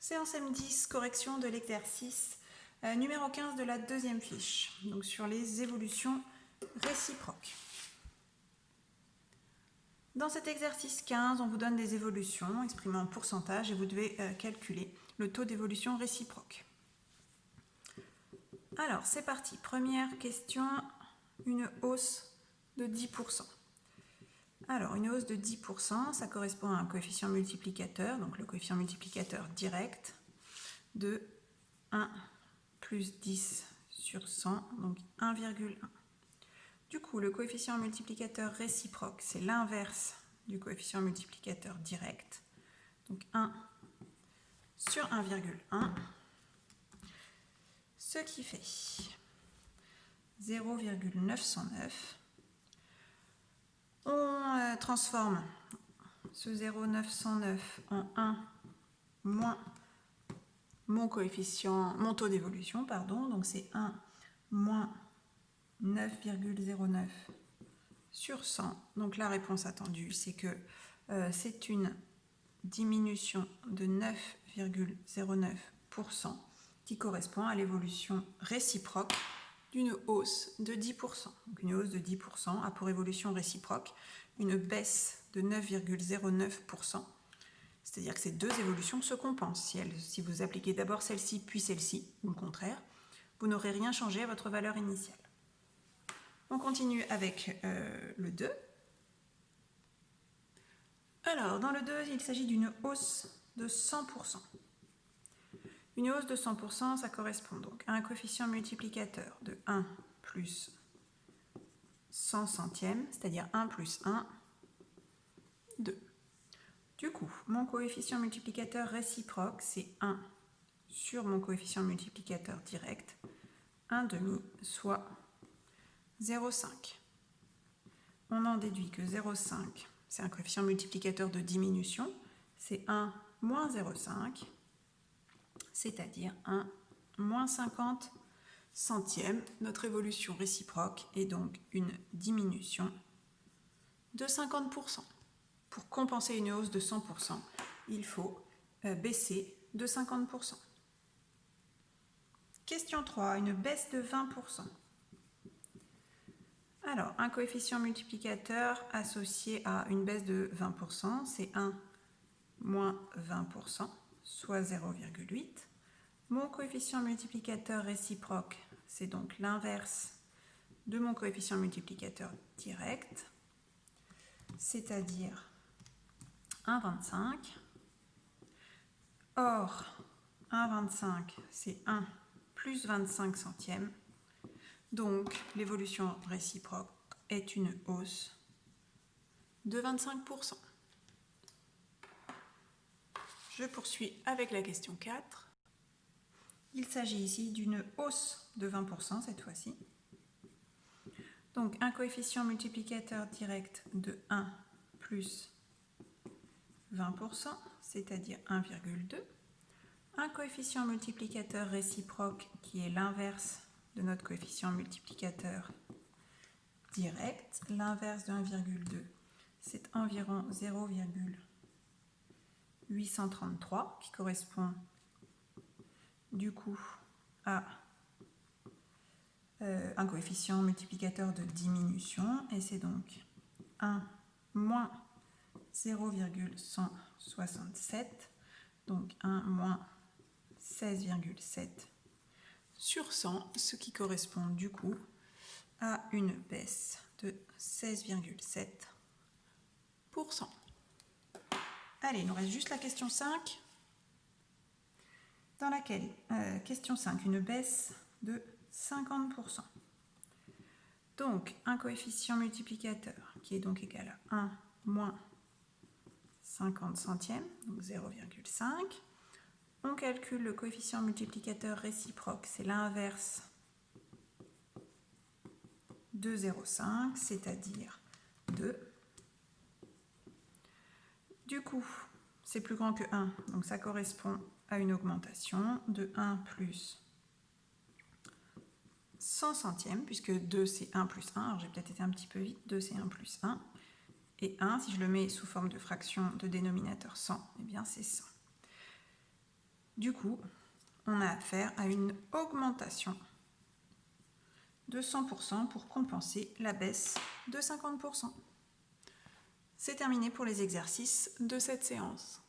Séance M10, correction de l'exercice numéro 15 de la deuxième fiche, donc sur les évolutions réciproques. Dans cet exercice 15, on vous donne des évolutions exprimées en pourcentage et vous devez calculer le taux d'évolution réciproque. Alors, c'est parti. Première question, une hausse de 10%. Alors, une hausse de 10%, ça correspond à un coefficient multiplicateur, donc le coefficient multiplicateur direct de 1 plus 10 sur 100, donc 1,1. Du coup, le coefficient multiplicateur réciproque, c'est l'inverse du coefficient multiplicateur direct, donc 1 sur 1,1, ce qui fait 0,909. On transforme ce 0,909 en 1 moins mon taux d'évolution, donc c'est 1 moins 9,09 sur 100. Donc la réponse attendue, c'est que c'est une diminution de 9,09% qui correspond à l'évolution réciproque d'une hausse de 10%. Donc une hausse de 10% a pour évolution réciproque une baisse de 9,09%. C'est-à-dire que ces deux évolutions se compensent. Si vous appliquez d'abord celle-ci puis celle-ci, ou le contraire, vous n'aurez rien changé à votre valeur initiale. On continue avec le 2. Alors, dans le 2, il s'agit d'une hausse de 100%. Une hausse de 100%, ça correspond donc à un coefficient multiplicateur de 1 plus 100 centièmes, c'est-à-dire 1 plus 1, 2. Du coup, mon coefficient multiplicateur réciproque, c'est 1 sur mon coefficient multiplicateur direct, 1/2, soit 0,5. On en déduit que 0,5, c'est un coefficient multiplicateur de diminution, c'est 1 moins 0,5, c'est-à-dire 1 moins 50 centièmes. Notre évolution réciproque est donc une diminution de 50%. Pour compenser une hausse de 100%, il faut baisser de 50%. Question 3, une baisse de 20%. Alors, un coefficient multiplicateur associé à une baisse de 20%, c'est 1 moins 20%, soit 0,8. Mon coefficient multiplicateur réciproque, c'est donc l'inverse de mon coefficient multiplicateur direct, c'est-à-dire 1,25. Or, 1,25, c'est 1 plus 25 centièmes. Donc, l'évolution réciproque est une hausse de 25%. Je poursuis avec la question 4. Il s'agit ici d'une hausse de 20% cette fois-ci. Donc, un coefficient multiplicateur direct de 1 plus 20%, c'est-à-dire 1,2. Un coefficient multiplicateur réciproque qui est l'inverse de notre coefficient multiplicateur direct. L'inverse de 1,2, c'est environ 0,833 qui correspond du coup à un coefficient multiplicateur de diminution et c'est donc 1 moins 0,167, donc 1 moins 16,7 sur 100, ce qui correspond du coup à une baisse de 16,7%. Allez, il nous reste juste la question 5, dans laquelle, question 5, une baisse de 50%. Donc, un coefficient multiplicateur qui est donc égal à 1 moins 50 centièmes, donc 0,5. On calcule le coefficient multiplicateur réciproque, c'est l'inverse de 0,5, c'est-à-dire 2. Du coup, c'est plus grand que 1, donc ça correspond à une augmentation de 1 plus 100 centièmes, puisque 2 c'est 1 plus 1, alors j'ai peut-être été un petit peu vite, 2 c'est 1 plus 1, et 1, si je le mets sous forme de fraction de dénominateur 100, eh bien c'est 100. Du coup, on a affaire à une augmentation de 100% pour compenser la baisse de 50%. C'est terminé pour les exercices de cette séance.